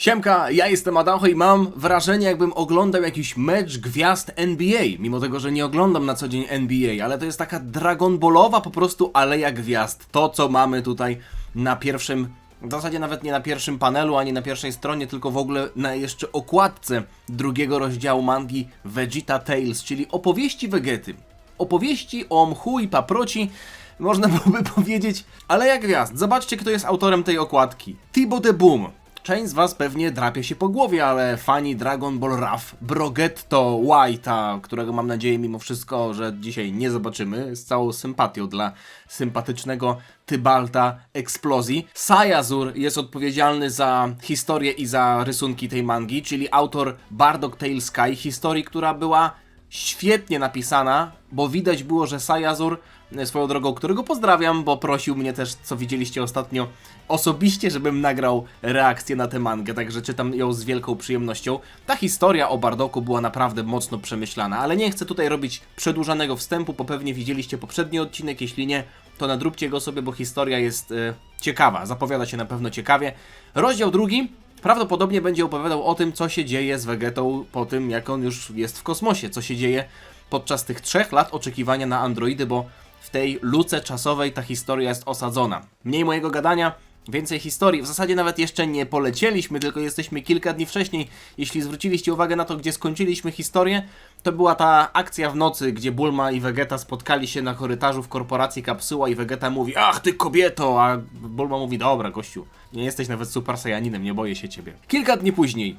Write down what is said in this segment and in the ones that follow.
Siemka, ja jestem Adacho i mam wrażenie, jakbym oglądał jakiś mecz gwiazd NBA, mimo tego, że nie oglądam na co dzień NBA, ale to jest taka Dragon Ballowa po prostu aleja gwiazd. To, co mamy tutaj na pierwszym, w zasadzie nawet nie na pierwszym panelu, ani na pierwszej stronie, tylko w ogóle na jeszcze okładce drugiego rozdziału mangi Vegeta Tales, czyli opowieści Vegety. Opowieści o mchu i paproci, można byłoby powiedzieć, aleja gwiazd. Zobaczcie, kto jest autorem tej okładki. Thibaut de Boom. Część z was pewnie drapie się po głowie, ale fani Dragon Ball Rough, Brogetto White'a, którego mam nadzieję mimo wszystko, że dzisiaj nie zobaczymy, z całą sympatią dla sympatycznego Tybalta Eksplozji. Sayazur jest odpowiedzialny za historię i za rysunki tej mangi, czyli autor Bardock Tale Sky, historii, która była świetnie napisana, bo widać było, że Sayazur, swoją drogą, którego pozdrawiam, bo prosił mnie też, co widzieliście ostatnio, osobiście, żebym nagrał reakcję na tę mangę, także czytam ją z wielką przyjemnością. Ta historia o Bardocku była naprawdę mocno przemyślana, ale nie chcę tutaj robić przedłużanego wstępu, bo pewnie widzieliście poprzedni odcinek, jeśli nie, to nadróbcie go sobie, bo historia jest ciekawa, zapowiada się na pewno ciekawie. Rozdział drugi prawdopodobnie będzie opowiadał o tym, co się dzieje z Vegetą po tym, jak on już jest w kosmosie, co się dzieje podczas tych 3 lat oczekiwania na androidy, bo w tej luce czasowej ta historia jest osadzona. Mniej mojego gadania, więcej historii. W zasadzie nawet jeszcze nie polecieliśmy, tylko jesteśmy kilka dni wcześniej. Jeśli zwróciliście uwagę na to, gdzie skończyliśmy historię, to była ta akcja w nocy, gdzie Bulma i Vegeta spotkali się na korytarzu w korporacji Kapsuła i Vegeta mówi: "Ach ty kobieto!" A Bulma mówi: "Dobra gościu, nie jesteś nawet Super Saiyaninem, nie boję się ciebie." Kilka dni później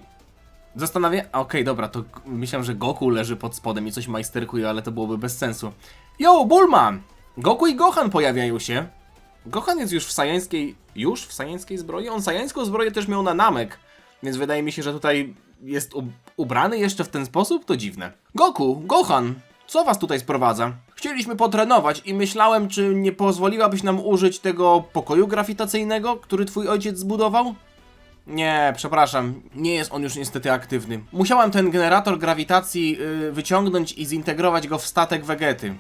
Okej, dobra, to myślałem, że Goku leży pod spodem i coś majsterkuje, ale to byłoby bez sensu. Yo, Bulma! Goku i Gohan pojawiają się. Gohan jest już w sajańskiej zbroi? On sajańską zbroję też miał na Namek, więc wydaje mi się, że tutaj jest ubrany jeszcze w ten sposób? To dziwne. Gohan, co was tutaj sprowadza? Chcieliśmy potrenować i myślałem, czy nie pozwoliłabyś nam użyć tego pokoju grawitacyjnego, który twój ojciec zbudował? Nie, przepraszam, nie jest on już niestety aktywny. Musiałem ten generator grawitacji wyciągnąć i zintegrować go w statek Vegety.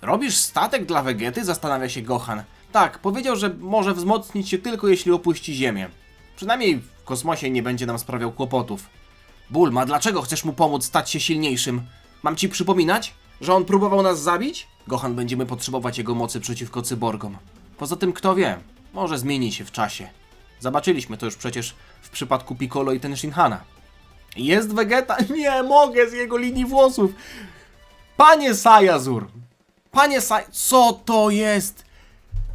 Robisz statek dla Vegety? Zastanawia się Gohan. Tak, powiedział, że może wzmocnić się tylko jeśli opuści Ziemię. Przynajmniej w kosmosie nie będzie nam sprawiał kłopotów. Bulma, dlaczego chcesz mu pomóc stać się silniejszym? Mam ci przypominać, że on próbował nas zabić? Gohan, będziemy potrzebować jego mocy przeciwko cyborgom. Poza tym, kto wie, może zmieni się w czasie. Zobaczyliśmy to już przecież w przypadku Piccolo i Tenshinhana. Jest Vegeta? Nie mogę z jego linii włosów. Panie Sayazur! Co to jest?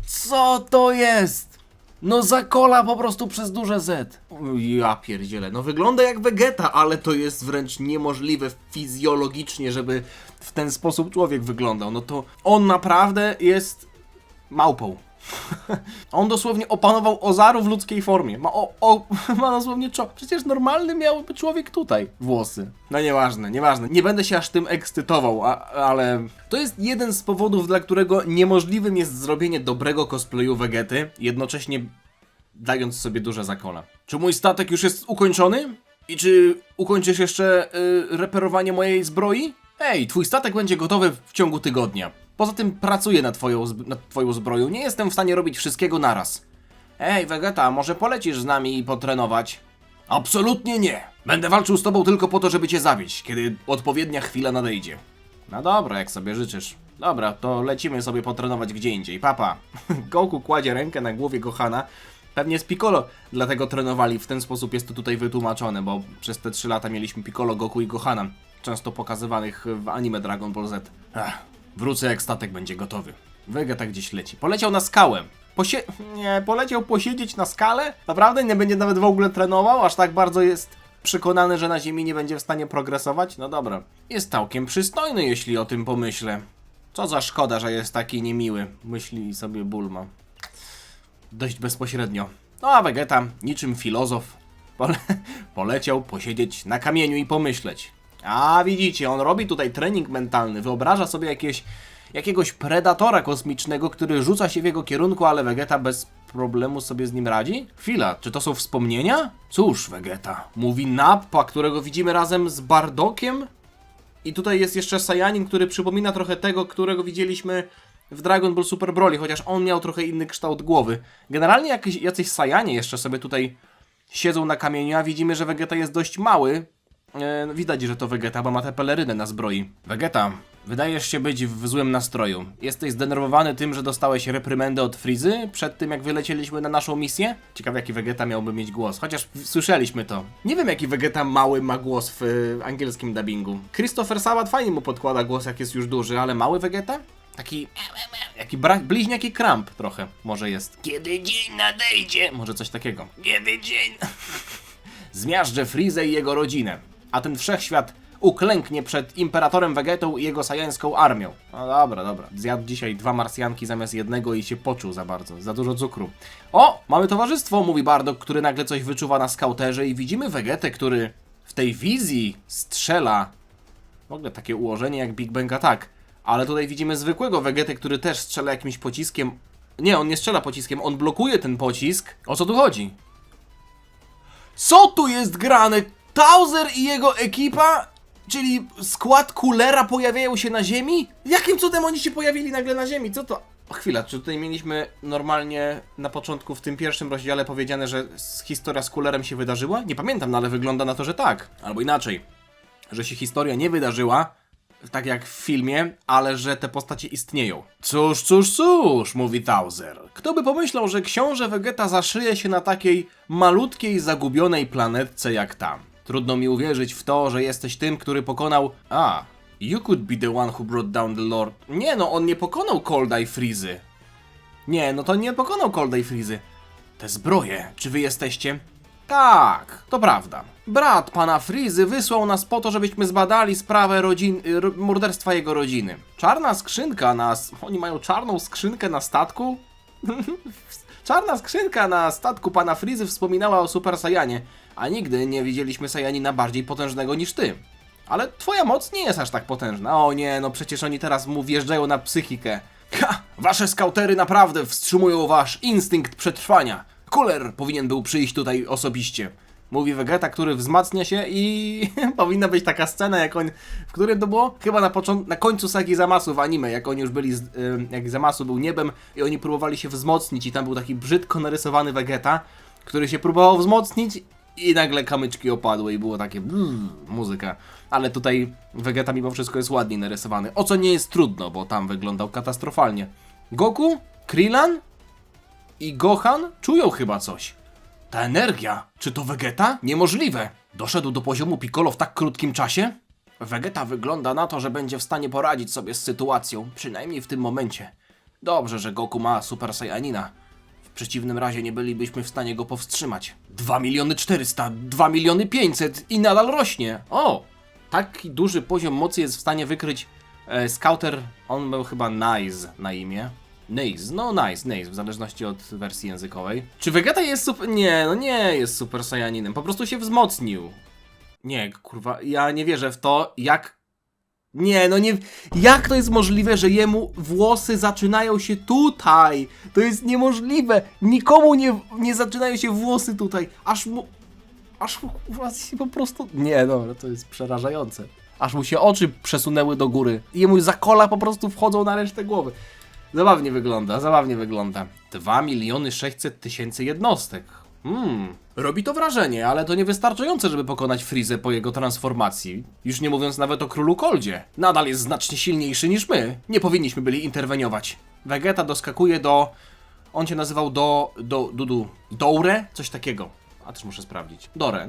Co to jest? No zakola po prostu przez duże Z. Ja pierdzielę. No wygląda jak Vegeta, ale to jest wręcz niemożliwe fizjologicznie, żeby w ten sposób człowiek wyglądał. No to on naprawdę jest małpą. On dosłownie opanował Ozaru w ludzkiej formie. Ma dosłownie Przecież normalny miałby człowiek tutaj włosy. No nieważne. Nie będę się aż tym ekscytował, ale to jest jeden z powodów, dla którego niemożliwym jest zrobienie dobrego cosplayu Vegety, jednocześnie dając sobie duże zakola. Czy mój statek już jest ukończony? I czy ukończysz jeszcze reperowanie mojej zbroi? Ej, twój statek będzie gotowy w ciągu tygodnia. Poza tym pracuję nad twoją zbroją. Nie jestem w stanie robić wszystkiego naraz. Ej, Vegeta, może polecisz z nami i potrenować? Absolutnie nie. Będę walczył z tobą tylko po to, żeby cię zabić, kiedy odpowiednia chwila nadejdzie. No dobra, jak sobie życzysz. Dobra, to lecimy sobie potrenować gdzie indziej. Papa. Goku kładzie rękę na głowie Gohana. Pewnie z Piccolo dlatego trenowali. W ten sposób jest to tutaj wytłumaczone, bo przez te 3 lata mieliśmy Piccolo, Goku i Gohana. Często pokazywanych w anime Dragon Ball Z. Wrócę, jak statek będzie gotowy. Vegeta gdzieś leci. Poleciał na skałę. Poleciał posiedzieć na skale? Naprawdę? Nie będzie nawet w ogóle trenował? Aż tak bardzo jest przekonany, że na Ziemi nie będzie w stanie progresować? No dobra. Jest całkiem przystojny, jeśli o tym pomyślę. Co za szkoda, że jest taki niemiły. Myśli sobie Bulma. Dość bezpośrednio. No a Vegeta, niczym filozof, poleciał posiedzieć na kamieniu i pomyśleć. A widzicie, on robi tutaj trening mentalny, wyobraża sobie jakiegoś predatora kosmicznego, który rzuca się w jego kierunku, ale Vegeta bez problemu sobie z nim radzi? Chwila, czy to są wspomnienia? Cóż, Vegeta, mówi Nappa, którego widzimy razem z Bardockiem? I tutaj jest jeszcze Saiyanin, który przypomina trochę tego, którego widzieliśmy w Dragon Ball Super Broly, chociaż on miał trochę inny kształt głowy. Generalnie jacyś Saiyanie jeszcze sobie tutaj siedzą na kamieniu, a widzimy, że Vegeta jest dość mały. Widać, że to Vegeta, bo ma tę pelerynę na zbroi. Vegeta, wydajesz się być w złym nastroju. Jesteś zdenerwowany tym, że dostałeś reprymendę od Frizy przed tym, jak wylecieliśmy na naszą misję? Ciekawe, jaki Vegeta miałby mieć głos, chociaż słyszeliśmy to. Nie wiem, jaki Vegeta mały ma głos w angielskim dubbingu. Christopher Sabat fajnie mu podkłada głos, jak jest już duży, ale mały Vegeta? Taki bliźniaki Kramp trochę może jest. Kiedy dzień nadejdzie? Może coś takiego. Kiedy dzień... Zmiażdżę Frizę i jego rodzinę, a ten wszechświat uklęknie przed Imperatorem Vegetą i jego sajańską armią. No dobra. Zjadł dzisiaj 2 Marsjanki zamiast jednego i się poczuł za bardzo. Za dużo cukru. O! Mamy towarzystwo, mówi Bardock, który nagle coś wyczuwa na skauterze i widzimy Vegetę, który w tej wizji strzela. W ogóle takie ułożenie jak Big Bang Attack. Ale tutaj widzimy zwykłego Vegetę, który też strzela jakimś pociskiem. Nie, on nie strzela pociskiem, on blokuje ten pocisk. O co tu chodzi? Co tu jest grane? Towser i jego ekipa, czyli skład Coolera, pojawiają się na ziemi? Jakim cudem oni się pojawili nagle na ziemi? Co to? O, chwila, czy tutaj mieliśmy normalnie na początku w tym pierwszym rozdziale powiedziane, że historia z Coolerem się wydarzyła? Nie pamiętam, no ale wygląda na to, że tak. Albo inaczej, że się historia nie wydarzyła, tak jak w filmie, ale że te postacie istnieją. Cóż, mówi Towser. Kto by pomyślał, że książę Vegeta zaszyje się na takiej malutkiej, zagubionej planetce jak ta. Trudno mi uwierzyć w to, że jesteś tym, który pokonał... You could be the one who brought down the Lord... Nie no, on nie pokonał Colda i Frizy. Nie, no to nie pokonał Colda i Frizy. Te zbroje, czy wy jesteście? Tak, to prawda. Brat pana Frizy wysłał nas po to, żebyśmy zbadali sprawę morderstwa jego rodziny. Czarna skrzynka nas... Oni mają czarną skrzynkę na statku? Czarna skrzynka na statku pana Frizy wspominała o Super Saiyanie, a nigdy nie widzieliśmy Saiyanina bardziej potężnego niż ty. Ale twoja moc nie jest aż tak potężna. O nie, no przecież oni teraz mu wjeżdżają na psychikę. Ha! Wasze skautery naprawdę wstrzymują wasz instynkt przetrwania. Cooler powinien był przyjść tutaj osobiście. Mówi Vegeta, który wzmacnia się i powinna być taka scena, jak on, w którym to było? Chyba na końcu sagi Zamasu w anime, jak oni już byli, jak Zamasu był niebem i oni próbowali się wzmocnić i tam był taki brzydko narysowany Vegeta, który się próbował wzmocnić i nagle kamyczki opadły i było takie muzyka. Ale tutaj Vegeta mimo wszystko jest ładniej narysowany, o co nie jest trudno, bo tam wyglądał katastrofalnie. Goku, Krillin i Gohan czują chyba coś. Ta energia, czy to Vegeta? Niemożliwe! Doszedł do poziomu Piccolo w tak krótkim czasie? Vegeta wygląda na to, że będzie w stanie poradzić sobie z sytuacją, przynajmniej w tym momencie. Dobrze, że Goku ma Super Saiyanina. W przeciwnym razie nie bylibyśmy w stanie go powstrzymać. 2 400 000, 2 500 000 i nadal rośnie! O! Taki duży poziom mocy jest w stanie wykryć Scouter, on był chyba Nice na imię. Nice, w zależności od wersji językowej. Czy Vegeta jest super... Nie, no nie jest Super Saiyaninem, po prostu się wzmocnił. Nie, kurwa, ja nie wierzę w to, jak... Nie, no nie... Jak to jest możliwe, że jemu włosy zaczynają się tutaj? To jest niemożliwe! Nikomu nie zaczynają się włosy tutaj, aż mu się po prostu... Nie, dobra, to jest przerażające. Aż mu się oczy przesunęły do góry i jemu za kola po prostu wchodzą na resztę głowy. Zabawnie wygląda. 2 600 000 jednostek. Robi to wrażenie, ale to niewystarczające, żeby pokonać Frizę po jego transformacji. Już nie mówiąc nawet o Królu Coldzie. Nadal jest znacznie silniejszy niż my. Nie byli interweniować. Vegeta doskakuje do... On się nazywał Doure? Coś takiego. A też muszę sprawdzić. Dore.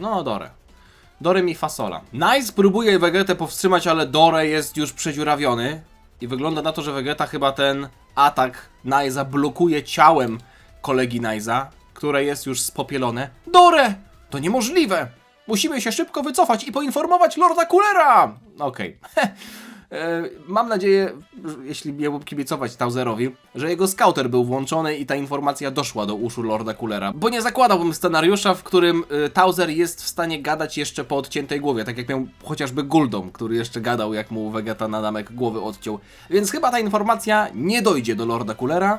Dore mi fasola. Nice próbuje Vegetę powstrzymać, ale Dore jest już przedziurawiony. I wygląda na to, że Vegeta chyba ten atak Nice'a blokuje ciałem kolegi Nice'a, które jest już spopielone. Dore! To niemożliwe! Musimy się szybko wycofać i poinformować Lorda Coolera! Okej. Mam nadzieję, jeśli miałbym kibicować Towserowi, że jego scouter był włączony i ta informacja doszła do uszu Lorda Coolera. Bo nie zakładałbym scenariusza, w którym Towser jest w stanie gadać jeszcze po odciętej głowie, tak jak miał chociażby Guldom, który jeszcze gadał, jak mu Vegeta na namek głowy odciął. Więc chyba ta informacja nie dojdzie do Lorda Coolera,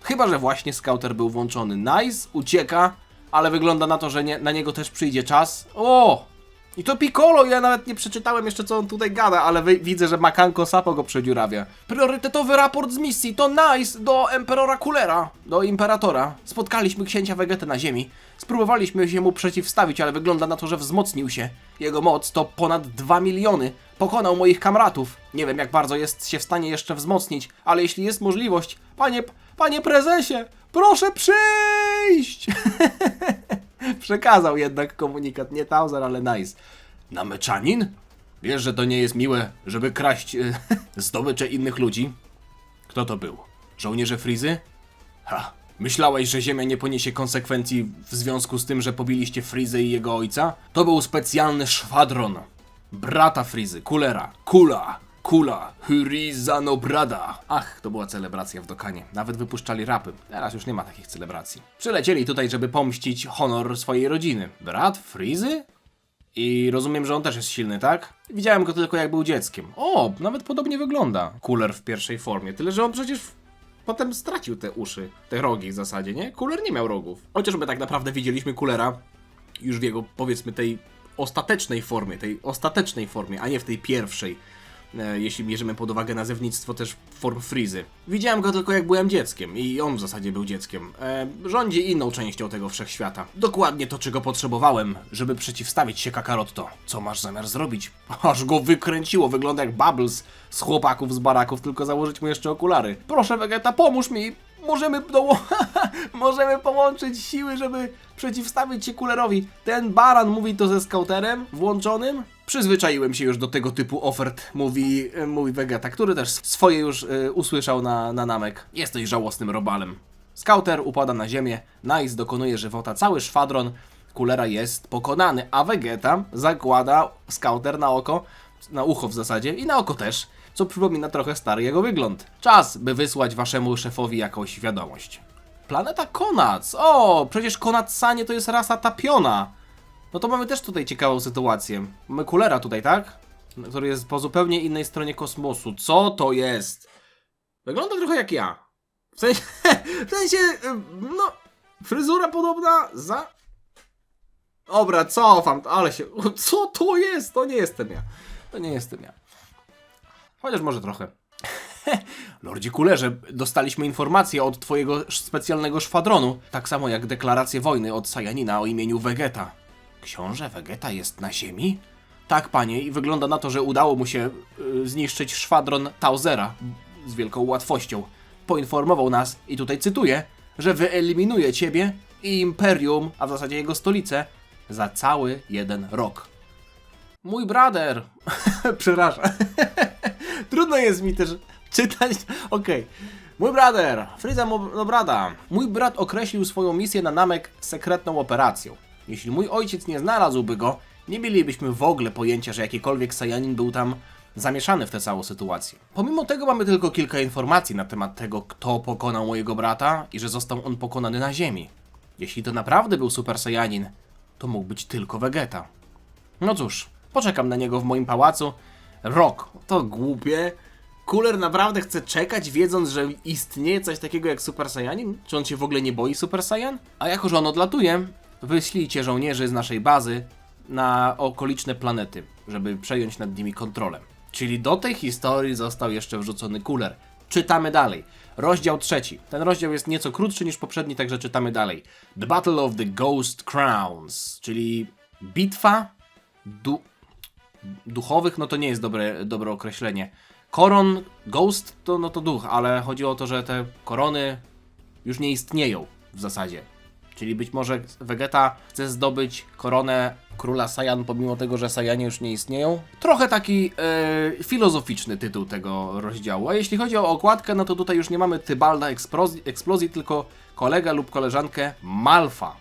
chyba że właśnie scouter był włączony. Nice, ucieka, ale wygląda na to, że na niego też przyjdzie czas. O! I to Piccolo, ja nawet nie przeczytałem jeszcze co on tutaj gada, ale widzę, że Makanko Sapo go przedziurawia. Priorytetowy raport z misji, to nice, do Emperora Coolera, do Imperatora. Spotkaliśmy księcia Vegetę na ziemi. Spróbowaliśmy się mu przeciwstawić, ale wygląda na to, że wzmocnił się. Jego moc to ponad 2 miliony. Pokonał moich kamratów. Nie wiem, jak bardzo jest się w stanie jeszcze wzmocnić, ale jeśli jest możliwość, panie prezesie, proszę przyjść! Przekazał jednak komunikat, nie Towser, ale nice. Nameczanin? Wiesz, że to nie jest miłe, żeby kraść zdobycze innych ludzi? Kto to był? Żołnierze Frizy? Ha, myślałeś, że Ziemia nie poniesie konsekwencji w związku z tym, że pobiliście Frizę i jego ojca? To był specjalny szwadron. Brata Frizy, Coolera, Kula, Hyrizano Brada. Ach, to była celebracja w Dokanie. Nawet wypuszczali rapy. Teraz już nie ma takich celebracji. Przylecieli tutaj, żeby pomścić honor swojej rodziny. Brat Frizy? I rozumiem, że on też jest silny, tak? Widziałem go tylko jak był dzieckiem. O, nawet podobnie wygląda. Cooler w pierwszej formie. Tyle, że on przecież potem stracił te uszy, te rogi w zasadzie, nie? Cooler nie miał rogów. Chociaż my tak naprawdę widzieliśmy Coolera już w jego, powiedzmy, tej ostatecznej formie, a nie w tej pierwszej. Jeśli bierzemy pod uwagę nazewnictwo też form Frizy. Widziałem go tylko jak byłem dzieckiem i on w zasadzie był dzieckiem. Rządzi inną częścią tego wszechświata. Dokładnie to, czego potrzebowałem, żeby przeciwstawić się Kakarotto. Co masz zamiar zrobić? Aż go wykręciło, wygląda jak Bubbles z chłopaków z baraków, tylko założyć mu jeszcze okulary. Proszę Vegeta, pomóż mi! Możemy połączyć siły, żeby przeciwstawić się Coolerowi. Ten baran mówi to ze skauterem włączonym. Przyzwyczaiłem się już do tego typu ofert, mówi Vegeta, który też swoje już usłyszał na Namek. Jesteś żałosnym robalem. Skauter upada na ziemię, Nice dokonuje żywota, cały szwadron Coolera jest pokonany, a Vegeta zakłada Skauter na ucho w zasadzie i na oko też, co przypomina trochę stary jego wygląd. Czas, by wysłać waszemu szefowi jakąś wiadomość. Planeta Konac! O, przecież Konatsanie to jest rasa tapiona. No to mamy też tutaj ciekawą sytuację. Mamy Coolera tutaj, tak? Który jest po zupełnie innej stronie kosmosu. Co to jest? Wygląda trochę jak ja. W sensie, no, fryzura podobna za... Dobra, cofam, ale się... Co to jest? To nie jestem ja. To nie jestem ja. Chociaż może trochę. Lordzie Coolerze, dostaliśmy informację od twojego specjalnego szwadronu. Tak samo jak deklarację wojny od Sajanina o imieniu Vegeta. Książę Vegeta jest na ziemi? Tak, panie, i wygląda na to, że udało mu się zniszczyć szwadron Towsera z wielką łatwością. Poinformował nas, i tutaj cytuję, że wyeliminuje ciebie i Imperium, a w zasadzie jego stolicę, za cały 1 rok. Mój brother! Przepraszam. Trudno jest mi też czytać. Okej. Mój brother! Frieza no brada. Mój brat określił swoją misję na Namek sekretną operacją. Jeśli mój ojciec nie znalazłby go, nie mielibyśmy w ogóle pojęcia, że jakikolwiek Sajanin był tam zamieszany w tę całą sytuację. Pomimo tego mamy tylko kilka informacji na temat tego, kto pokonał mojego brata i że został on pokonany na ziemi. Jeśli to naprawdę był Super Sajanin, to mógł być tylko Vegeta. No cóż, poczekam na niego w moim pałacu. Rok, to głupie. Cooler naprawdę chce czekać, wiedząc, że istnieje coś takiego jak Super Saiyanin? Czy on się w ogóle nie boi Super Saiyan? A jako, że on odlatuje, wyślijcie żołnierzy z naszej bazy na okoliczne planety, żeby przejąć nad nimi kontrolę. Czyli do tej historii został jeszcze wrzucony Cooler. Czytamy dalej. Rozdział 3. Ten rozdział jest nieco krótszy niż poprzedni, także czytamy dalej. The Battle of the Ghost Crowns, czyli bitwa duchowych, no to nie jest dobre określenie. Koron, ghost to duch, ale chodzi o to, że te korony już nie istnieją w zasadzie. Czyli być może Vegeta chce zdobyć koronę króla Saiyan, pomimo tego, że Saiyanie już nie istnieją. Trochę taki filozoficzny tytuł tego rozdziału. A jeśli chodzi o okładkę, no to tutaj już nie mamy Tybalda eksplozji, tylko kolega lub koleżankę Malfa.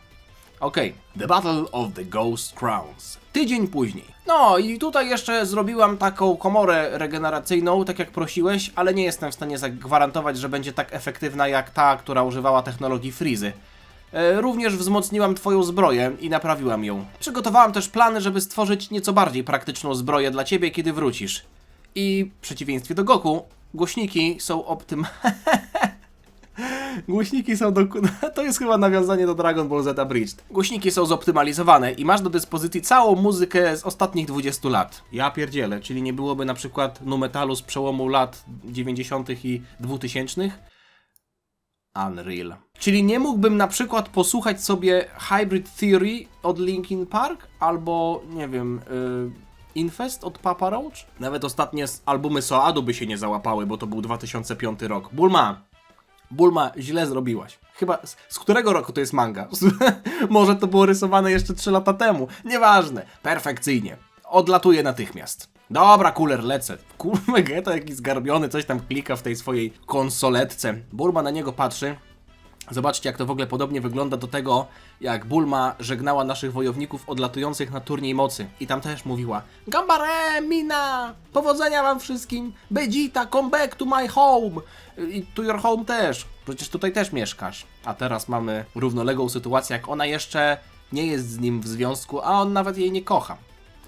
Okej. The Battle of the Ghost Crowns. Tydzień później. No i tutaj jeszcze zrobiłam taką komorę regeneracyjną, tak jak prosiłeś, ale nie jestem w stanie zagwarantować, że będzie tak efektywna jak ta, która używała technologii Frizy. Również wzmocniłam twoją zbroję i naprawiłam ją. Przygotowałam też plany, żeby stworzyć nieco bardziej praktyczną zbroję dla ciebie, kiedy wrócisz. I w przeciwieństwie do Goku, głośniki są Głośniki są to jest chyba nawiązanie do Dragon Ball Z Abridged. Głośniki są zoptymalizowane i masz do dyspozycji całą muzykę z ostatnich 20 lat. Ja pierdzielę, czyli nie byłoby na przykład nu metalu z przełomu lat 90. i 2000? Unreal. Czyli nie mógłbym na przykład posłuchać sobie Hybrid Theory od Linkin Park albo, nie wiem, Infest od Papa Roach? Nawet ostatnie albumy Soadu by się nie załapały, bo to był 2005 rok. Bulma, źle zrobiłaś. Chyba, z którego roku to jest manga? Może to było rysowane jeszcze 3 lata temu. Nieważne. Perfekcyjnie. Odlatuję natychmiast. Dobra, Cooler, lecę. Kurwa, Geta jakiś zgarbiony, coś tam klika w tej swojej konsoletce. Bulma na niego patrzy. Zobaczcie, jak to w ogóle podobnie wygląda do tego, jak Bulma żegnała naszych wojowników odlatujących na turniej mocy. I tam też mówiła: Gambare, Mina! Powodzenia wam wszystkim! Vegeta, come back to my home! I to your home też. Przecież tutaj też mieszkasz. A teraz mamy równoległą sytuację, jak ona jeszcze nie jest z nim w związku, a on nawet jej nie kocha.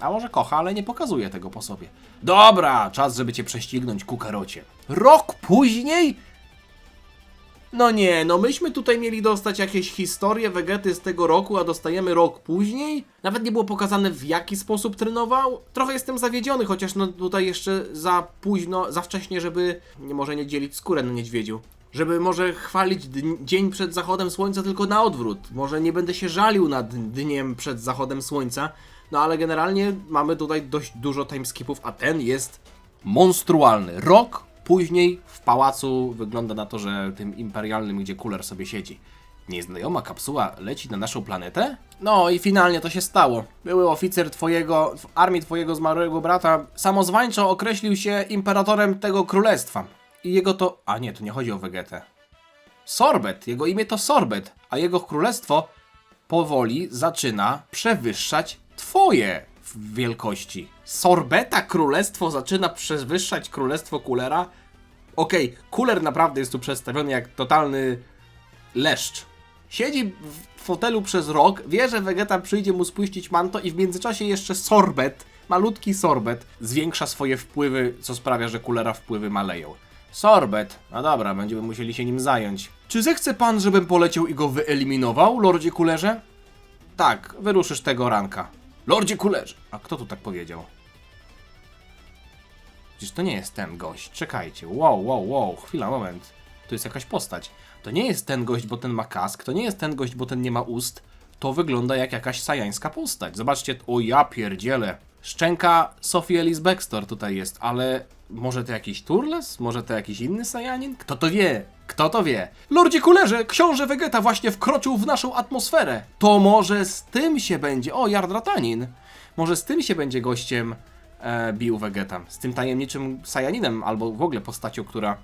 A może kocha, ale nie pokazuje tego po sobie. Dobra, czas, żeby cię prześcignąć, Kukarocie. Rok później? No nie, no myśmy tutaj mieli dostać jakieś historie Vegety z tego roku, a dostajemy rok później? Nawet nie było pokazane, w jaki sposób trenował? Trochę jestem zawiedziony, chociaż no tutaj jeszcze za późno, za wcześnie, żeby może nie dzielić skórę na niedźwiedziu. Żeby może chwalić dzień przed zachodem słońca, tylko na odwrót. Może nie będę się żalił nad dniem przed zachodem słońca. No ale generalnie mamy tutaj dość dużo timeskipów, a ten jest monstrualny. Rok później w pałacu wygląda na to, że tym imperialnym, gdzie Cooler sobie siedzi. Nieznajoma kapsuła leci na naszą planetę? No i finalnie to się stało. Były oficer armii twojego zmarłego brata samozwańczo określił się imperatorem tego królestwa. I jego to... A nie, tu nie chodzi o Vegetę. Sorbet, jego imię to Sorbet, a jego królestwo powoli zaczyna przewyższać twoje w wielkości. Sorbeta królestwo zaczyna przewyższać królestwo Coolera? Okej, Cooler naprawdę jest tu przedstawiony jak totalny leszcz. Siedzi w fotelu przez rok, wie, że Vegeta przyjdzie mu spuścić manto i w międzyczasie jeszcze Sorbet, malutki Sorbet, zwiększa swoje wpływy, co sprawia, że Coolera wpływy maleją. Sorbet, no dobra, będziemy musieli się nim zająć. Czy zechce pan, żebym poleciał i go wyeliminował, Lordzie Coolerze? Tak, wyruszysz tego ranka. Lordzie Coolerze! A kto tu tak powiedział? Przecież to nie jest ten gość. Czekajcie. Wow. Chwila, moment. Tu jest jakaś postać. To nie jest ten gość, bo ten ma kask. To nie jest ten gość, bo ten nie ma ust. To wygląda jak jakaś sajańska postać. Zobaczcie. O ja pierdzielę. Szczęka Sophie Ellis Bextor tutaj jest, ale może to jakiś Turles? Może to jakiś inny Sajanin? Kto to wie? Kto to wie? Lordzie Coolerze, książę Vegeta właśnie wkroczył w naszą atmosferę. To może z tym się będzie... O, Yardratanin. Może z tym się będzie gościem bił Vegeta. Z tym tajemniczym Sajaninem, albo w ogóle postacią, która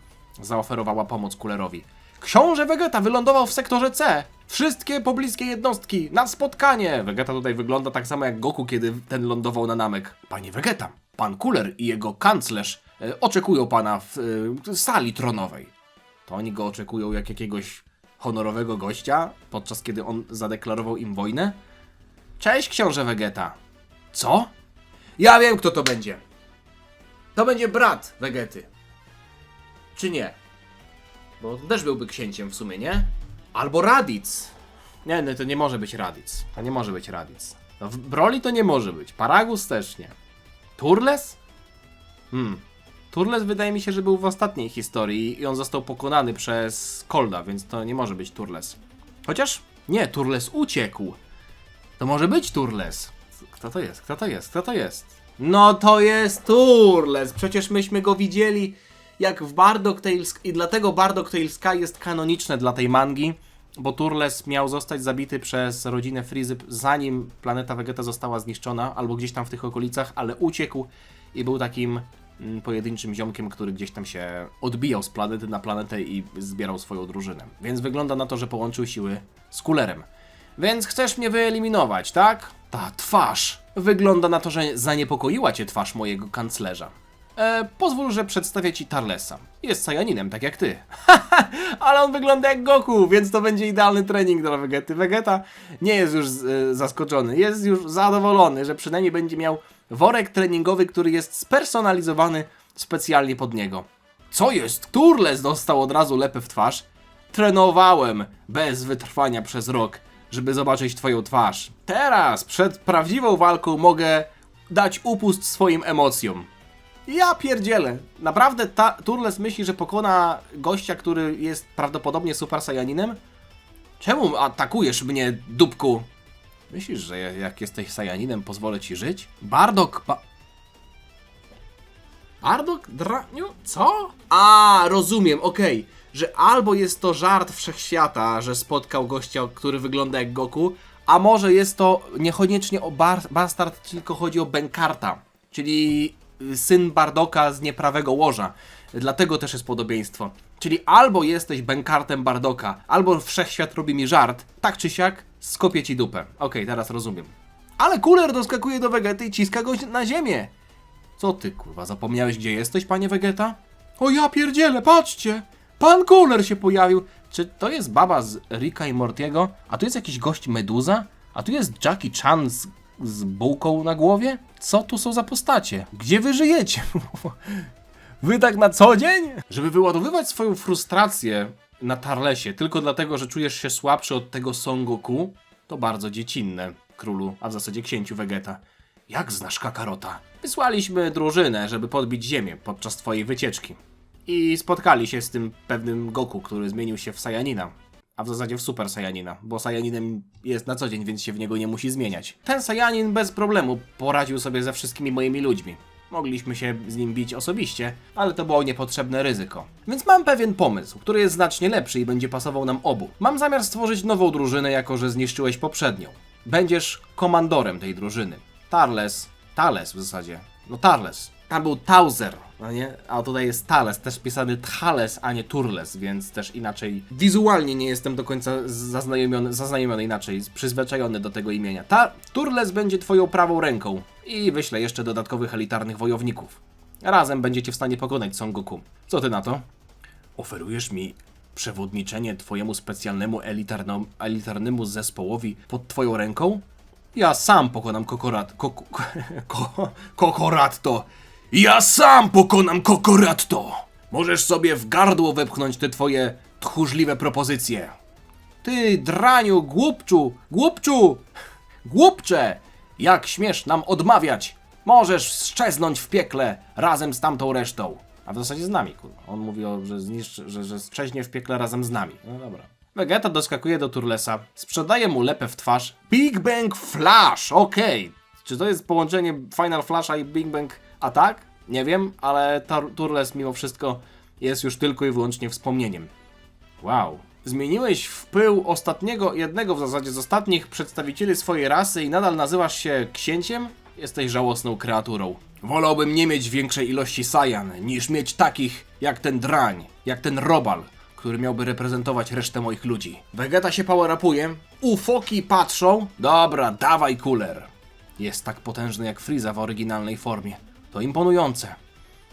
zaoferowała pomoc Coolerowi. Książę Vegeta wylądował w sektorze C. Wszystkie pobliskie jednostki na spotkanie. Vegeta tutaj wygląda tak samo jak Goku, kiedy ten lądował na Namek. Panie Vegeta, pan Cooler i jego kanclerz oczekują pana w sali tronowej. To oni go oczekują jak jakiegoś honorowego gościa, podczas kiedy on zadeklarował im wojnę? Cześć, książę Vegeta. Co? Ja wiem, kto to będzie. To będzie brat Vegety. Czy nie? Bo on też byłby księciem w sumie, nie? Albo Raditz. Nie, to nie może być Raditz. To nie może być Raditz. No, w Broly to nie może być. Paragus też nie. Turles? Turles wydaje mi się, że był w ostatniej historii i on został pokonany przez Colda, więc to nie może być Turles. Chociaż nie, Turles uciekł. To może być Turles. Kto to jest? Kto to jest? Kto to jest? No to jest Turles. Przecież myśmy go widzieli jak w Bardock Tales i dlatego Bardock Tales Sky jest kanoniczne dla tej mangi, bo Turles miał zostać zabity przez rodzinę Frizy zanim planeta Vegeta została zniszczona, albo gdzieś tam w tych okolicach, ale uciekł i był takim pojedynczym ziomkiem, który gdzieś tam się odbijał z planety na planetę i zbierał swoją drużynę. Więc wygląda na to, że połączył siły z Coolerem. Więc chcesz mnie wyeliminować, tak? Ta twarz. Wygląda na to, że zaniepokoiła cię twarz mojego kanclerza. Pozwól, że przedstawię ci Tarlesa. Jest Sajaninem, tak jak ty. Ale on wygląda jak Goku, więc to będzie idealny trening dla Vegety. Vegeta nie jest już zaskoczony, jest już zadowolony, że przynajmniej będzie miał worek treningowy, który jest spersonalizowany specjalnie pod niego. Co jest? Turles dostał od razu lepę w twarz. trenowałem bez wytrwania przez rok, żeby zobaczyć twoją twarz. Teraz, przed prawdziwą walką mogę dać upust swoim emocjom. Ja pierdzielę. Naprawdę Turles myśli, że pokona gościa, który jest prawdopodobnie Super Saiyaninem? Czemu atakujesz mnie, dupku? Myślisz, że jak jesteś Saiyaninem, pozwolę ci żyć? Bardock... Bardock? Draniu? Co? A, rozumiem, okej. Że albo jest to żart wszechświata, że spotkał gościa, który wygląda jak Goku, a może jest to niekoniecznie o Bastard, tylko chodzi o Benkarta, czyli syn Bardocka z nieprawego łoża. Dlatego też jest podobieństwo. Czyli albo jesteś Benkartem Bardocka, albo wszechświat robi mi żart, tak czy siak, skopię ci dupę. Okej, teraz rozumiem. Ale Cooler doskakuje do Vegety i ciska go na ziemię. Co ty, kurwa, zapomniałeś, gdzie jesteś, panie Vegeta? O ja pierdzielę, patrzcie! Pan Cooler się pojawił! Czy to jest baba z Ricka i Mortiego? A tu jest jakiś gość Meduza? A tu jest Jackie Chan z bułką na głowie? Co tu są za postacie? Gdzie wy żyjecie? Wy tak na co dzień? Żeby wyładowywać swoją frustrację na Tarlesie tylko dlatego, że czujesz się słabszy od tego Son Goku, to bardzo dziecinne, królu, a w zasadzie księciu Vegeta. Jak znasz Kakarota? Wysłaliśmy drużynę, żeby podbić ziemię podczas twojej wycieczki. I spotkali się z tym pewnym Goku, który zmienił się w Saiyanina. A w zasadzie w Super Saiyanina, bo Saiyaninem jest na co dzień, więc się w niego nie musi zmieniać. Ten Saiyanin bez problemu poradził sobie ze wszystkimi moimi ludźmi. Mogliśmy się z nim bić osobiście, ale to było niepotrzebne ryzyko. Więc mam pewien pomysł, który jest znacznie lepszy i będzie pasował nam obu. Mam zamiar stworzyć nową drużynę, jako że zniszczyłeś poprzednią. Będziesz komandorem tej drużyny. Thales w zasadzie. No Tarles. Tam był Tauzer, no nie? A tutaj jest Thales, też pisany Thales, a nie Turles, więc też inaczej. Wizualnie nie jestem do końca zaznajomiony inaczej, przyzwyczajony do tego imienia. Turles będzie twoją prawą ręką i wyślę jeszcze dodatkowych elitarnych wojowników. Razem będziecie w stanie pokonać Son Goku. Co ty na to? Oferujesz mi przewodniczenie twojemu specjalnemu elitarnemu zespołowi pod twoją ręką? Ja sam pokonam Kokoratto! Ja sam pokonam Kokoratto! Możesz sobie w gardło wepchnąć te twoje tchórzliwe propozycje. Ty, draniu, głupcze! Jak śmiesz nam odmawiać? Możesz szczeznąć w piekle razem z tamtą resztą. A w zasadzie z nami, kurwa. On mówi, że szczeźnie w piekle razem z nami. No dobra. Vegeta doskakuje do Turlesa, sprzedaje mu lepę w twarz. Big Bang Flash, okej. Czy to jest połączenie Final Flasha i Big Bang Attack? Nie wiem, ale Turles mimo wszystko jest już tylko i wyłącznie wspomnieniem. Wow. Zmieniłeś w pył jednego w zasadzie z ostatnich przedstawicieli swojej rasy i nadal nazywasz się księciem? Jesteś żałosną kreaturą. Wolałbym nie mieć większej ilości Saiyan, niż mieć takich jak ten drań, jak ten robal, który miałby reprezentować resztę moich ludzi. Vegeta się power-upuje, ufoki patrzą. Dobra, dawaj Cooler. Jest tak potężny jak Frieza w oryginalnej formie. To imponujące.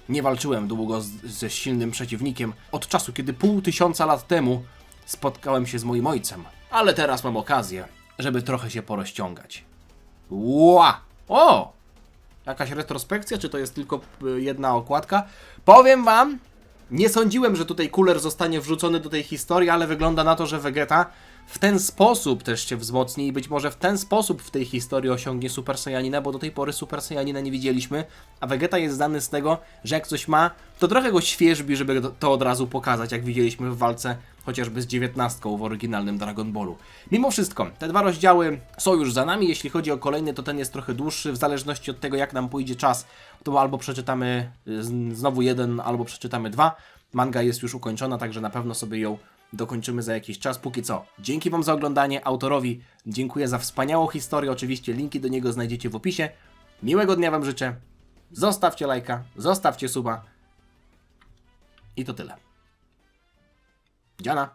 Nie walczyłem długo ze silnym przeciwnikiem od czasu, kiedy 500 lat temu spotkałem się z moim ojcem. Ale teraz mam okazję, żeby trochę się porozciągać. Ła! O! Jakaś retrospekcja, czy to jest tylko jedna okładka? Powiem wam, nie sądziłem, że tutaj Cooler zostanie wrzucony do tej historii, ale wygląda na to, że Vegeta w ten sposób też się wzmocni i być może w ten sposób w tej historii osiągnie Super Saiyanina, bo do tej pory Super Saiyanina nie widzieliśmy, a Vegeta jest znany z tego, że jak coś ma, to trochę go świeżbi, żeby to od razu pokazać, jak widzieliśmy w walce chociażby z 19 w oryginalnym Dragon Ballu. Mimo wszystko, te dwa rozdziały są już za nami, jeśli chodzi o kolejny, to ten jest trochę dłuższy, w zależności od tego, jak nam pójdzie czas, to albo przeczytamy znowu jeden, albo przeczytamy dwa. Manga jest już ukończona, także na pewno sobie ją dokończymy za jakiś czas. Póki co, dzięki wam za oglądanie, autorowi dziękuję za wspaniałą historię, oczywiście linki do niego znajdziecie w opisie. Miłego dnia wam życzę, zostawcie lajka, zostawcie suba i to tyle. Dziana!